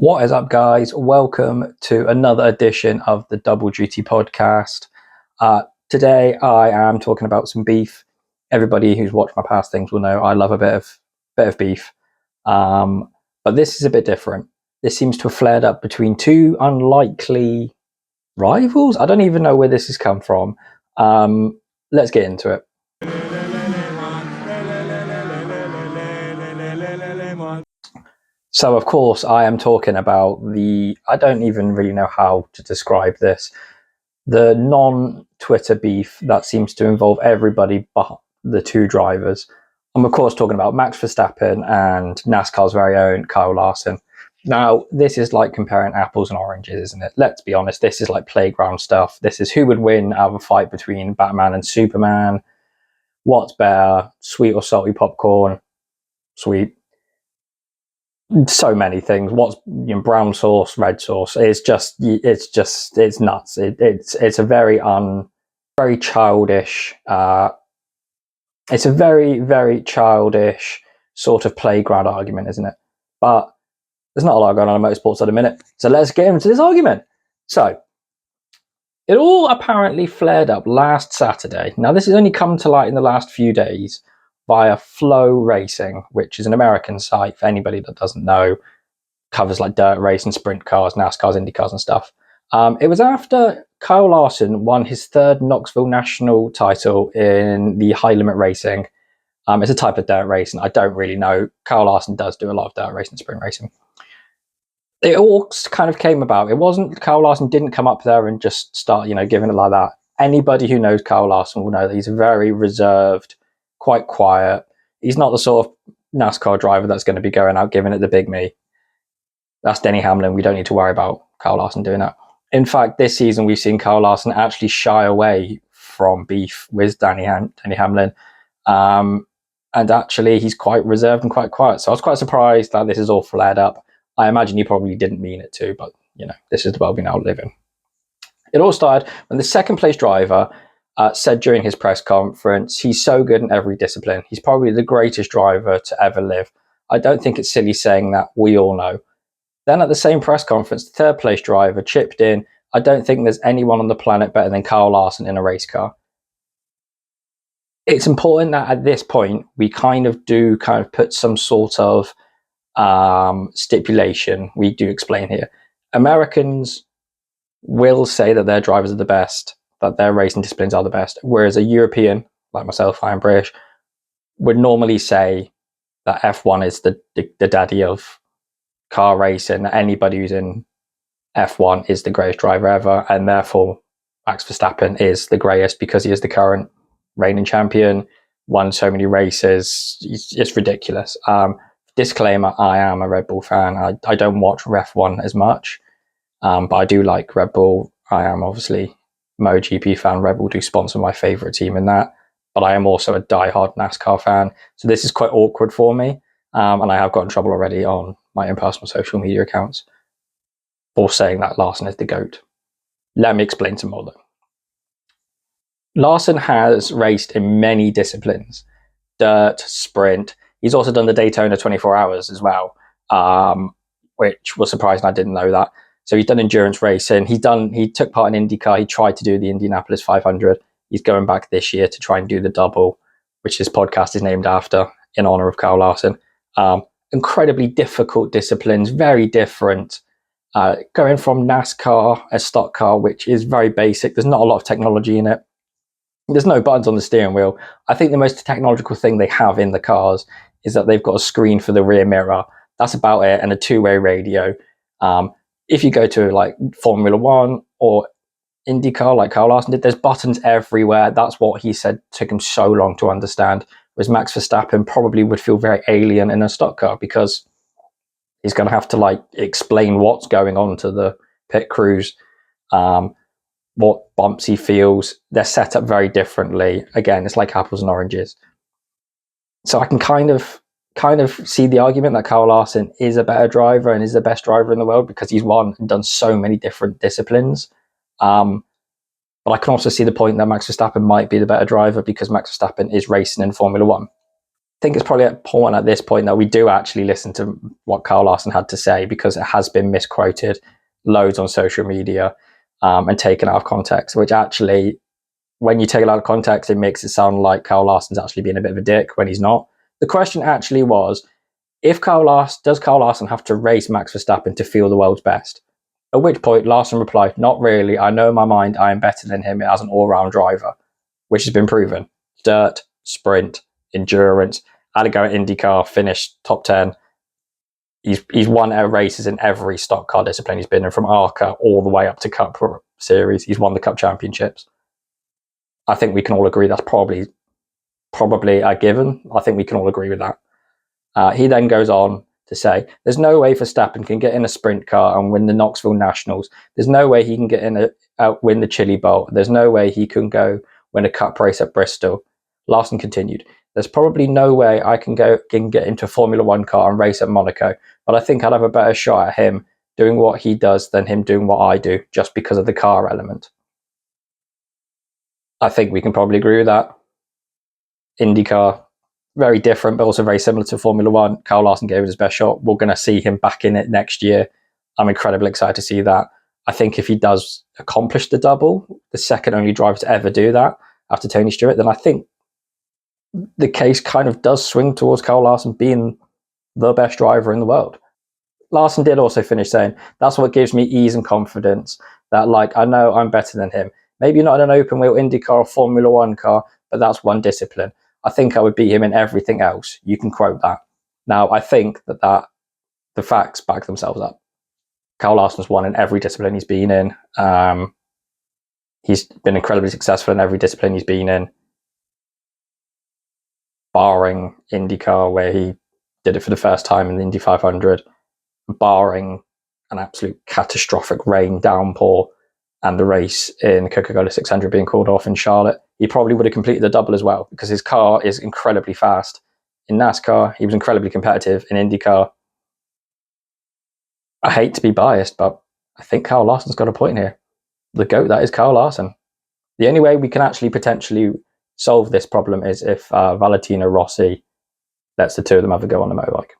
What is up, guys? Welcome to another edition of the Double Duty podcast. Today I am talking about some beef. Everybody who's watched my past things will know I love a bit of beef, but this is a bit different. This seems to have flared up between two unlikely rivals. I don't even know where this has come from. Let's get into it. So, of course, I am talking about I don't even really know how to describe this, the non-Twitter beef that seems to involve everybody but the two drivers. I'm, of course, talking about Max Verstappen and NASCAR's very own Kyle Larson. Now, this is like comparing apples and oranges, isn't it? Let's be honest, this is like playground stuff. This is who would win out of a fight between Batman and Superman. What's better, sweet or salty popcorn? Sweet. So many things. What's brown sauce, red sauce? It's nuts. It's a very childish. It's a very childish sort of playground argument, isn't it? But there's not a lot going on in motorsports at the minute. So let's get into this argument. So it all apparently flared up last Saturday. Now this has only come to light in the last few days via Flow Racing, which is an American site, for anybody that doesn't know, covers like dirt racing, sprint cars, NASCARs, Indy cars and stuff. It was after Kyle Larson won his third Knoxville National title in the high limit racing. It's a type of dirt racing. I don't really know. Kyle Larson does do a lot of dirt racing, sprint racing. It all kind of came about. It wasn't, Kyle Larson didn't come up there and just start, giving it like that. Anybody who knows Kyle Larson will know that he's very reserved, quite quiet. He's not the sort of NASCAR driver that's going to be going out giving it the big me. That's Denny Hamlin. We don't need to worry about Kyle Larson doing that. In fact, this season we've seen Kyle Larson actually shy away from beef with Denny Hamlin. And actually he's quite reserved and quite quiet. So I was quite surprised that this is all flared up. I imagine he probably didn't mean it to, but this is the world we now live in. It all started when the second place driver said during his press conference, he's so good in every discipline. He's probably the greatest driver to ever live. I don't think it's silly saying that. We all know. Then at the same press conference, the third place driver chipped in, I don't think there's anyone on the planet better than Kyle Larson in a race car. It's important that at this point, we kind of put some sort of stipulation. We do explain here. Americans will say that their drivers are the best, that their racing disciplines are the best, whereas a European, like myself, I am British, would normally say that F1 is the daddy of car racing. Anybody who's in F1 is the greatest driver ever, and therefore Max Verstappen is the greatest because he is the current reigning champion, won so many races. It's ridiculous. Disclaimer, I am a Red Bull fan. I don't watch F1 as much, but I do like Red Bull. I am obviously MotoGP fan. Red Bull do sponsor my favourite team in that, but I am also a diehard NASCAR fan. So this is quite awkward for me, and I have got in trouble already on my own personal social media accounts for saying that Larson is the GOAT. Let me explain some more though. Larson has raced in many disciplines, dirt, sprint. He's also done the Daytona 24 hours as well, which was surprising. I didn't know that. So he's done endurance racing. He took part in IndyCar. He tried to do the Indianapolis 500. He's going back this year to try and do the double, which this podcast is named after in honor of Kyle Larson. Incredibly difficult disciplines, very different. Going from NASCAR, a stock car, which is very basic. There's not a lot of technology in it. There's no buttons on the steering wheel. I think the most technological thing they have in the cars is that they've got a screen for the rear mirror. That's about it, and a two-way radio. If you go to like Formula One or IndyCar, like Kyle Larson did, there's buttons everywhere. That's what he said took him so long to understand. Whereas Max Verstappen probably would feel very alien in a stock car because he's going to have to like explain what's going on to the pit crews, what bumps he feels. They're set up very differently. Again, it's like apples and oranges. So I can kind of see the argument that Kyle Larson is a better driver and is the best driver in the world because he's won and done so many different disciplines. But I can also see the point that Max Verstappen might be the better driver because Max Verstappen is racing in Formula One. think it's probably important at this point that we do actually listen to what Kyle Larson had to say, because it has been misquoted loads on social media and taken out of context, which actually, when you take it out of context, it makes it sound like Kyle Larson's actually being a bit of a dick when he's not. The question actually was, does Kyle Larson have to race Max Verstappen to feel the world's best? At which point Larson replied, not really. I know in my mind I am better than him as an all-round driver, which has been proven. Dirt, sprint, endurance, had to go at IndyCar, finished top 10. He's won races in every stock car discipline he's been in, from ARCA all the way up to Cup Series. He's won the Cup Championships. I think we can all agree that's probably a given. I think we can all agree with that. He then goes on to say, there's no way Verstappen can get in a sprint car and win the Knoxville Nationals. There's no way he can get in win the Chili Bowl. There's no way he can go win a cup race at Bristol. Larson continued, there's probably no way I can get into a Formula One car and race at Monaco, but I think I'd have a better shot at him doing what he does than him doing what I do, just because of the car element. I think we can probably agree with that. IndyCar, very different, but also very similar to Formula One. Kyle Larson gave it his best shot. We're going to see him back in it next year. I'm incredibly excited to see that. I think if he does accomplish the double, the second only driver to ever do that after Tony Stewart, then I think the case kind of does swing towards Kyle Larson being the best driver in the world. Larson did also finish saying, that's what gives me ease and confidence, that like, I know I'm better than him. Maybe not in an open wheel IndyCar or Formula One car, but that's one discipline. I think I would beat him in everything else. You can quote that. Now, I think that the facts back themselves up. Kyle Larson's won in every discipline he's been in. He's been incredibly successful in every discipline he's been in, barring IndyCar, where he did it for the first time in the Indy 500, barring an absolute catastrophic rain downpour and the race in Coca-Cola 600 being called off in Charlotte. He probably would have completed the double as well, because his car is incredibly fast. In NASCAR, he was incredibly competitive. In IndyCar, I hate to be biased, but I think Kyle Larson's got a point here. The GOAT, that is Kyle Larson. The only way we can actually potentially solve this problem is if Valentino Rossi lets the two of them have a go on the motorbike.